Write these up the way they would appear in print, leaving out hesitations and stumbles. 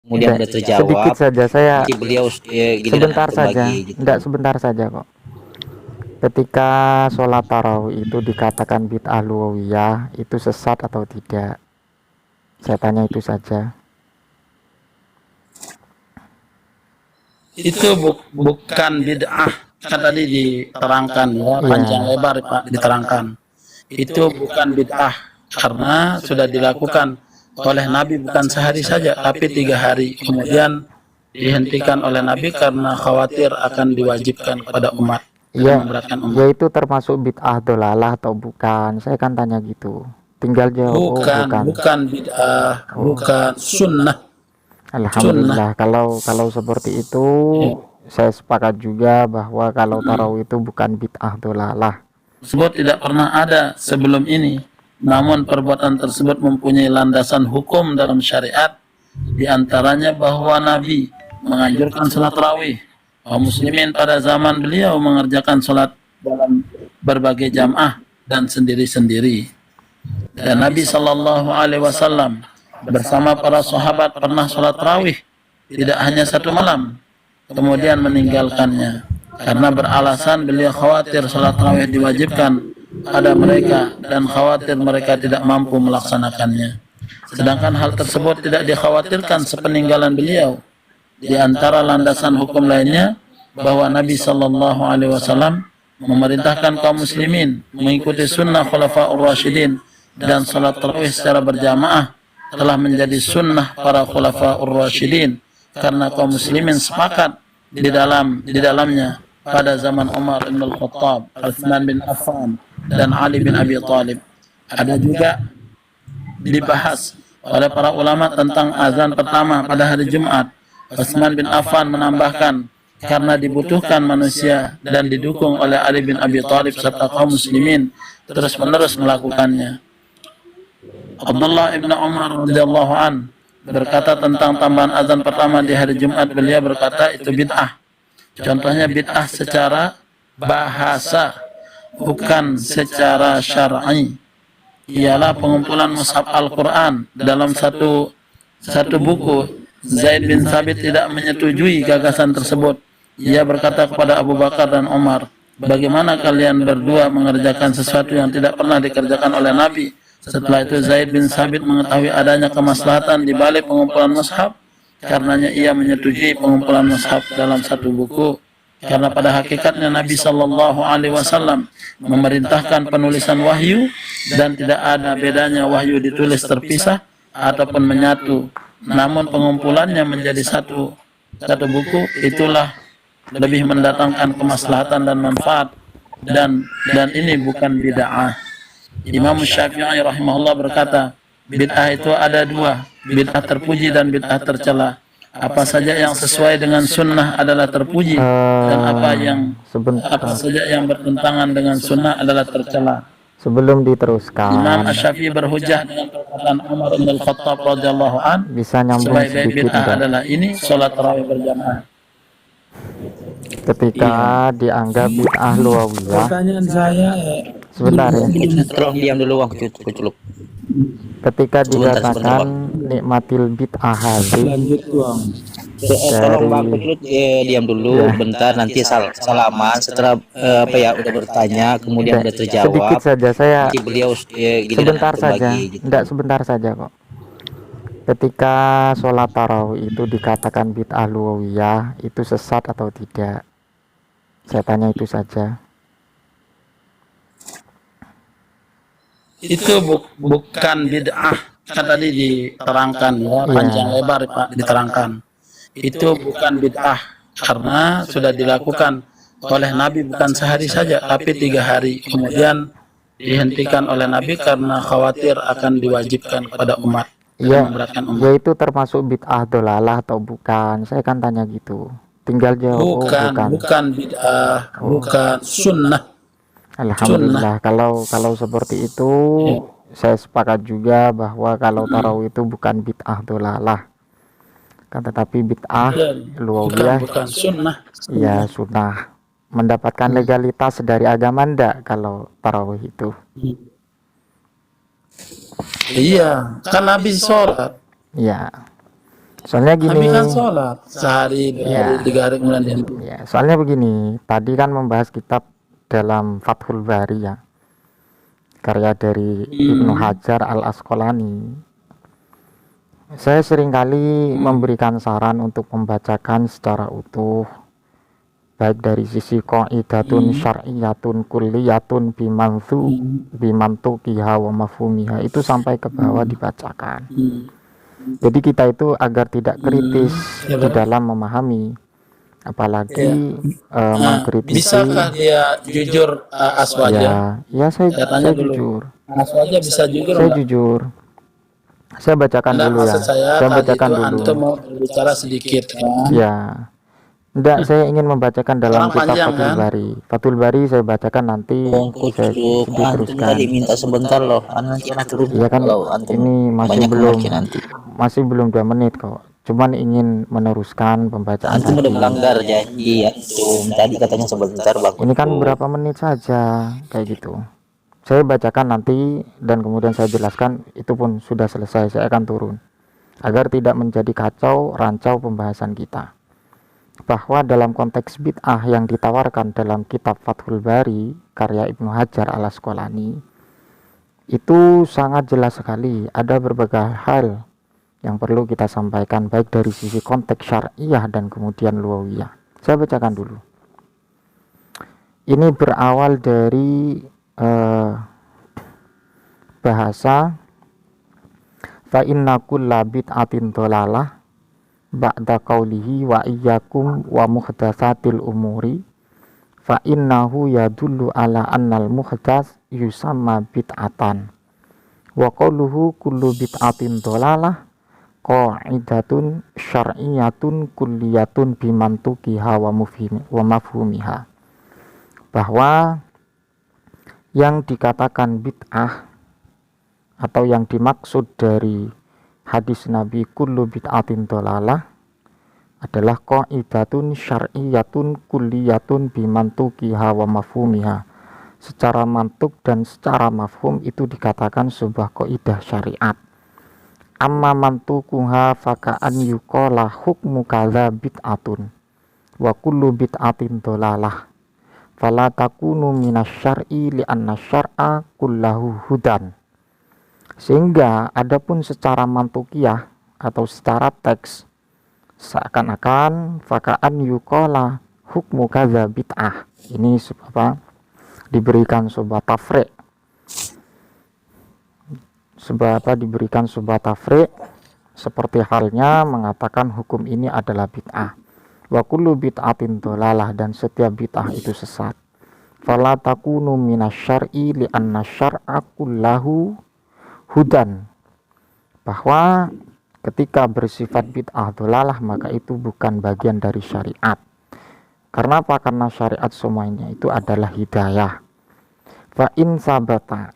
kemudian udah Sedikit terjawab, saja saya, nanti beliau giliran sebentar saja, berbagi gitu. enggak, sebentar saja kok. Ketika sholat tarawih itu dikatakan bid'ah lughawiyah, itu sesat atau tidak? Saya tanya itu saja. Itu bukan bid'ah, kan tadi diterangkan ya, panjang lebar Pak diterangkan. Itu bukan bid'ah karena sudah dilakukan oleh Nabi bukan sehari saja tapi 3 hari, kemudian dihentikan oleh Nabi karena khawatir akan diwajibkan kepada umat dan memberatkan umat. Ya itu termasuk bid'ah dolalah atau bukan? Saya kan tanya gitu. Tinggal jawab. Bukan bid'ah, bukan sunnah. Alhamdulillah. Kalau seperti itu, saya sepakat juga bahwa kalau tarawih itu bukan bid'ah dolalah. Tersebut tidak pernah ada sebelum ini. Namun perbuatan tersebut mempunyai landasan hukum dalam syariat, di antaranya bahwa Nabi menganjurkan salat tarawih. Kaum muslimin pada zaman beliau mengerjakan salat dalam berbagai jamaah dan sendiri-sendiri. Dan Nabi Shallallahu Alaihi Wasallam bersama para sahabat pernah salat tarawih tidak hanya 1 malam, kemudian meninggalkannya karena beralasan beliau khawatir salat tarawih diwajibkan pada mereka dan khawatir mereka tidak mampu melaksanakannya. Sedangkan hal tersebut tidak dikhawatirkan sepeninggalan beliau. Di antara landasan hukum lainnya bahwa Nabi Shallallahu Alaihi Wasallam memerintahkan kaum muslimin mengikuti sunnah khulafaur rasyidin, dan salat tarawih secara berjamaah telah menjadi sunnah para khulafaur rasyidin karena kaum muslimin sepakat di dalamnya pada zaman Umar bin Al-Khattab, Utsman bin Affan, dan Ali bin Abi Thalib. Ada juga dibahas oleh para ulama tentang azan pertama pada hari Jumat. Utsman bin Affan menambahkan, karena dibutuhkan manusia dan didukung oleh Ali bin Abi Thalib serta kaum muslimin terus-menerus melakukannya. Abdullah ibn Umar radhiyallahu an berkata tentang tambahan azan pertama di hari Jumat, beliau berkata itu bid'ah. Contohnya bid'ah secara bahasa, bukan secara syar'i. Ialah pengumpulan mushaf Al-Quran dalam satu buku. Zaid bin Thabit tidak menyetujui gagasan tersebut. Ia berkata kepada Abu Bakar dan Umar, bagaimana kalian berdua mengerjakan sesuatu yang tidak pernah dikerjakan oleh Nabi? Setelah itu Zaid bin Thabit mengetahui adanya kemaslahatan di balik pengumpulan mushaf, karenanya ia menyetujui pengumpulan mushaf dalam satu buku. Karena pada hakikatnya Nabi Shallallahu Alaihi Wasallam memerintahkan penulisan wahyu dan tidak ada bedanya wahyu ditulis terpisah ataupun menyatu. Namun pengumpulannya menjadi satu buku itulah lebih mendatangkan kemaslahatan dan manfaat, dan ini bukan bid'ah. Imam Syafi'i rahimahullah berkata, bid'ah itu ada 2, bid'ah terpuji dan bid'ah tercela. Apa saja yang sesuai dengan sunnah adalah terpuji, dan apa saja yang bertentangan dengan sunnah adalah tercela. Sebelum diteruskan, Imam Asy-Syafi'i berhujjah dengan perkataan Umar bin Al-Khattab radhiyallahu an, bisa nyambung sebaik-baik sedikit bid'ah enggak? adalah ini, salat tarawih berjamaah. Ketika dianggap bid'ah lughawiyah, Pertanyaan saya, sebentar ya. Tolong diam dulu, Wang Kuculuk. Ketika Sebentar, dikatakan Bang. nikmatil bid'ah hadhi, lanjut Bang. Tolong Bang Kuculuk diam dulu bentar, nanti salaman setelah udah bertanya kemudian udah terjawab, sedikit saja saya, nanti beliau giliran sebentar saja, berbagi gitu. enggak, sebentar saja kok. Ketika sholat tarawih itu dikatakan bid'ah lughawiyah, itu sesat atau tidak? Saya tanya itu saja. Itu bukan bid'ah, kan tadi diterangkan ya, panjang lebar Pak diterangkan. Itu bukan bid'ah karena sudah dilakukan oleh Nabi bukan sehari saja tapi 3 hari, kemudian dihentikan oleh Nabi karena khawatir akan diwajibkan kepada umat dan memberatkan umat. Ya itu termasuk bid'ah dolalah atau bukan? Saya kan tanya gitu. Tinggal jawab. Bukan bid'ah, bukan sunnah. Alhamdulillah. Kalau seperti itu, saya sepakat juga bahwa kalau tarawih itu bukan bid'ah dolalah, kan, tetapi bid'ah lughawiyah, bukan sunnah. ya sunnah. Mendapatkan legalitas dari agama ndak kalau tarawih itu? Iya, kan Nabi sholat. Ya, Soalnya gini, Nabi kan sholat sehari, 2 hari, 3 hari kemudian dia tidur. ya, soalnya begini, tadi kan membahas kitab dalam Fathul Bari ya, karya dari Ibnu Hajar Al Asqalani. Saya seringkali memberikan saran untuk membacakan secara utuh, baik dari sisi qaidatun syar'iyatun kulliyatun bimantuqiha wa mafhumiha, itu sampai ke bawah dibacakan. Jadi kita itu agar tidak kritis di dalam memahami, apalagi mengkritisi. Bisakah dia jujur Aswaja? Ya saya Tanya dulu. jujur. Aswaja bisa jujur Saya enggak? jujur. Saya bacakan Enggak, dulu ya. maksud saya Saya tadi bacakan itu dulu. antum mau berbicara sedikit kan? Ya. Enggak, saya ingin membacakan dalam Sekarang kitab panjang, Fathul kan? Bari. Fathul Bari saya bacakan nanti, saya Antum diteruskan. tadi minta sebentar loh, nanti anak turun. Iya kan, Kalau antum ini masih banyak belum lagi nanti. masih belum 2 menit kok. Cuman ingin meneruskan pembacaan Antum udah tadi. melanggar janji antum. Tadi katanya sebentar Bang. Ini kan berapa menit saja kayak gitu. Saya bacakan nanti dan kemudian saya jelaskan, itu pun sudah selesai, saya akan turun. Agar tidak menjadi kacau rancau pembahasan kita. Bahwa dalam konteks bid'ah yang ditawarkan dalam kitab Fathul Bari karya Ibnu Hajar Al Asqalani, itu sangat jelas sekali, ada berbagai hal yang perlu kita sampaikan, baik dari sisi konteks syariah dan kemudian lughawiyah. Saya bacakan dulu. Ini berawal dari bahasa fa inna kulla bid'atin dhalalah ba'da qaulihi wa iyyakum wa muhdatsatil umuri fa innahu yadullu ala annal muhdas yusamma bid'atan wa qauluhu kullu bid'atin dhalalah qa'idatun syar'iyyatun kulliyatun bimantuqiha wa mafhumiha. Bahwa yang dikatakan bid'ah atau yang dimaksud dari hadis Nabi kullu bid'atin dhalalah adalah qaidatun syar'iyyatun kulliyatun bimantuqiha wa mafhumiha. Secara mantuk dan secara mafhum itu dikatakan sebuah kaidah syariat. Amma mantukuha faka'an yuqala hukmu kadza bid'atun wa kullu bid'atin dhalalah fala takunu minasyar'i li'anna syar'a kullahu hudan. Sehingga adapun secara mantukiyah atau secara teks seakan-akan faka'an yuqala hukmu kadza bid'ah, ini apa, diberikan sebuah tafriq, diberikan sebuah tafriq seperti halnya mengatakan hukum ini adalah bid'ah. Wa kullu bid'atin dhalalah, dan setiap bid'ah itu sesat. Fala takunu minasyar'i li'anna syar'a kullahu hudan. Bahwa ketika bersifat bid'ah dhalalah maka itu bukan bagian dari syariat. Karena apa? Karena syariat semuanya itu adalah hidayah. Fa in sabata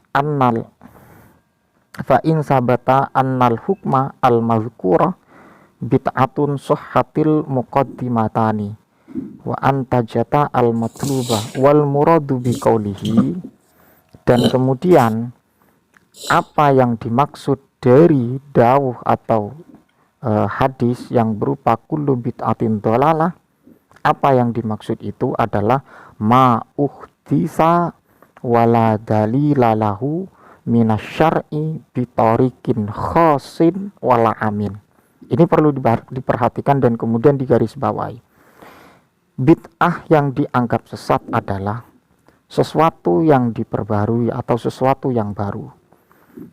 annal hukma al mazkurah bid'atun sahhatil muqaddimatani wa antajata al matlubah wal muradu biqaulihi. Dan kemudian apa yang dimaksud dari dawuh atau hadis yang berupa kullu bid'atin dhalalah, apa yang dimaksud itu adalah ma uhdisa wala dalilalahu minasyar'i bitariqin khasin wala amin. Ini perlu diperhatikan dan kemudian digarisbawahi. Bid'ah yang dianggap sesat adalah sesuatu yang diperbarui atau sesuatu yang baru.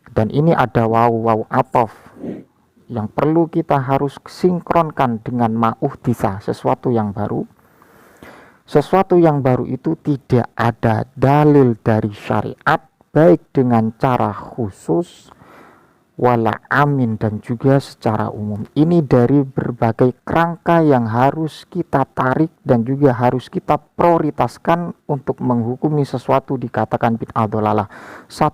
Dan ini ada waw atof yang perlu kita harus sinkronkan dengan ma'uhdisa, sesuatu yang baru. Sesuatu yang baru itu tidak ada dalil dari syariat, baik dengan cara khusus wala amin dan juga secara umum. Ini dari berbagai kerangka yang harus kita tarik dan juga harus kita prioritaskan untuk menghukumi sesuatu dikatakan bid'ah dhalalah. 1.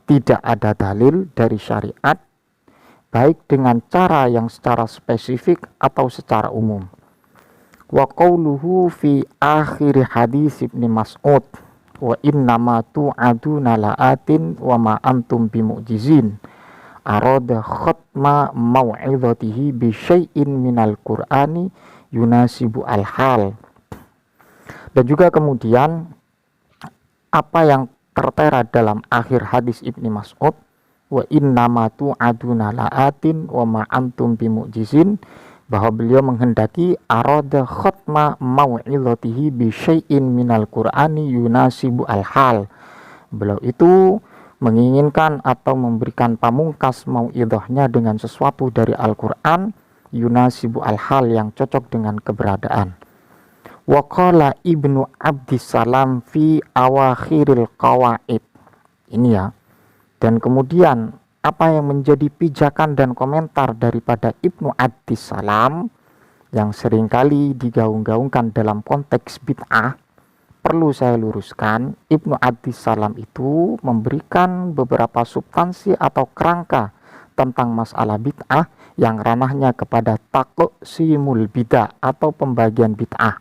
Tidak ada dalil dari syariat, baik dengan cara yang secara spesifik atau secara umum. Wa qauluhu fi akhir hadis Ibnu Mas'ud wa innama tu'aduna la'atin wa ma antum bimu'jizin arada khatma mau'izatihi bi syai'in minal qur'ani yunasibu al-hal. Dan juga kemudian apa yang tertera dalam akhir hadis Ibnu Mas'ud, wa innama tu'aduna la'atin wa ma antum bimu'jizin, bahwa beliau menghendaki arada khatma mau'izatihi bi syai'in minal qur'ani yunasibu al-hal. Beliau itu menginginkan atau memberikan pamungkas mau'idhahnya dengan sesuatu dari Al-Qur'an yunasibu al-hal, yang cocok dengan keberadaan. Wa qala Ibnu Abdissalam fi awakhiril qawaid. Ini ya. Dan kemudian apa yang menjadi pijakan dan komentar daripada Ibnu Abdissalam yang seringkali digaung-gaungkan dalam konteks bid'ah, perlu saya luruskan, Ibnu Abdissalam itu memberikan beberapa substansi atau kerangka tentang masalah bid'ah yang ranahnya kepada taqsimul bid'ah atau pembagian bid'ah.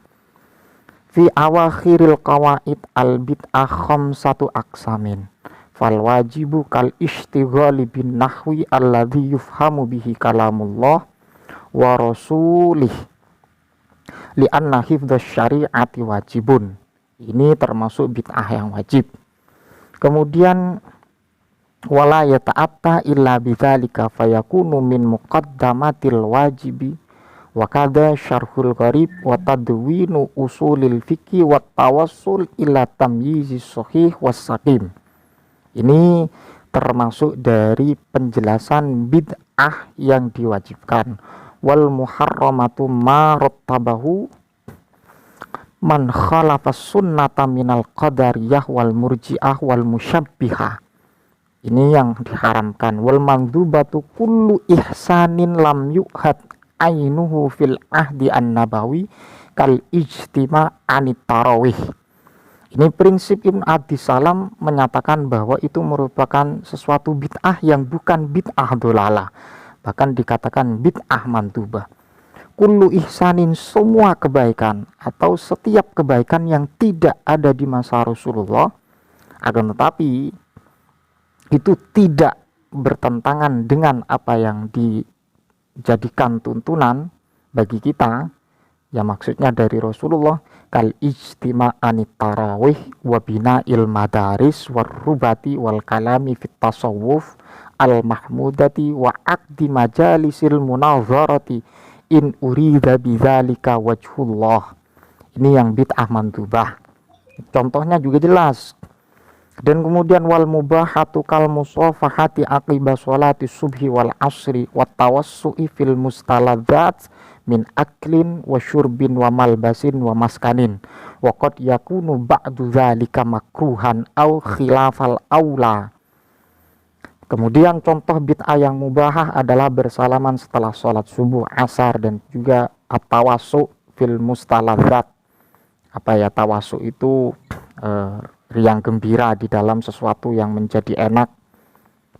Fi awakhiril qawaid al bid'ah khamsatu aqsamin. Fal wajibu kal ishtighali bin nahwi alladhi yufhamu bihi kalamullah wa rasulih li'anna hifdhas syari'ati wajibun. Ini termasuk bid'ah yang wajib. Kemudian wala yata'atta illa bidzalika fayakunu min muqaddamatil wajibi wa kada syarhul gharib wa tadwinu usulil fiqhi wa tawassul ila tamyizis sahih was saqim. Ini termasuk dari penjelasan bid'ah yang diwajibkan. Wal muharramatu ma rattabahu man khalafas sunnata minal qadariyah wal murji'ah wal musyabbihah. Ini yang diharamkan. Wal mandubatu kullu ihsanin lam yu'had ainuhu fil ahdi an-nabawi kal ijtima' anit tarawih. Ini prinsip Ibnu Abdissalam menyatakan bahwa itu merupakan sesuatu bid'ah yang bukan bid'ah dolalah, bahkan dikatakan bid'ah mandubah. Kullu ihsanin, semua kebaikan atau setiap kebaikan yang tidak ada di masa Rasulullah, akan tetapi itu tidak bertentangan dengan apa yang dijadikan tuntunan bagi kita, ya maksudnya dari Rasulullah, kal ijtima' anit tarawih wa bina'il madaris war rubati wal kalami fit tasawuf al mahmudati wa aqdi majalisil munazarati in urida bidzalika wajhullah. Ini yang bid'ah mandubah. Contohnya juga jelas. Dan kemudian wal mubahatu kal musafahati aqiba sholati subhi wal asri wat tawassu'i fil mustaladzat min aklin wa syurbin wa malbasin wa maskanin wa qad yakunu ba'du dzalika makruhan au khilafal aula. Kemudian contoh bid'ah yang mubahah adalah bersalaman setelah sholat subuh, asar, dan juga at-tawassu fil mustaladzat. Apa ya tawassu itu? Riang gembira di dalam sesuatu yang menjadi enak,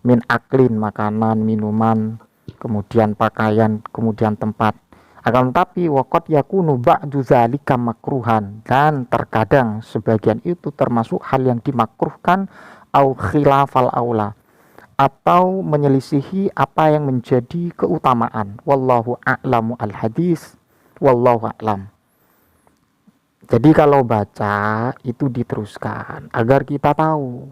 min aklin, makanan, minuman, kemudian pakaian, kemudian tempat. Akan tetapi waqad yakunu ba'du dzalika makruhan, dan terkadang sebagian itu termasuk hal yang dimakruhkan, au khilafal aula, atau menyelisihi apa yang menjadi keutamaan. Wallahu a'lamu al hadis, wallahu a'lam. Jadi kalau baca itu diteruskan agar kita tahu,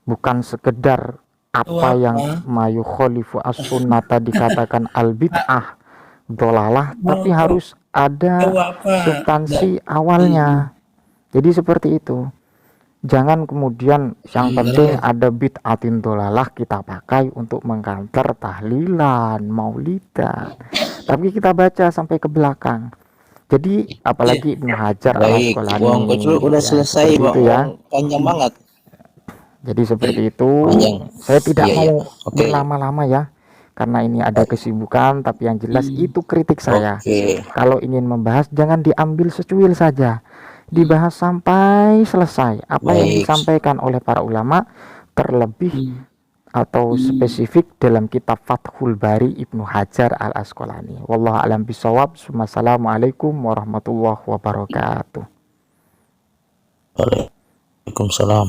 bukan sekedar apa yang mayu kholifu as-sunnata dikatakan al-bid'ah dolalah, tapi harus ada substansi awalnya. Jadi seperti itu. Jangan kemudian yang penting ada bid'atin dolalah kita pakai untuk mengkanter tahlilan, maulidan, tapi kita baca sampai ke belakang. Jadi apalagi Ibnu Hajar al-Asqalani udah selesai itu ya, panjang banget. jadi seperti itu. Saya tidak mau berlama-lama ya, karena ini ada kesibukan, tapi yang jelas itu kritik saya. Kalau ingin membahas jangan diambil secuil saja, dibahas sampai selesai apa yang disampaikan oleh para ulama, terlebih atau spesifik dalam kitab Fathul Bari Ibnu Hajar al-Asqalani. Wallahu a'lam bishawab. Wassalamualaikum warahmatullahi wabarakatuh. Waalaikumsalam.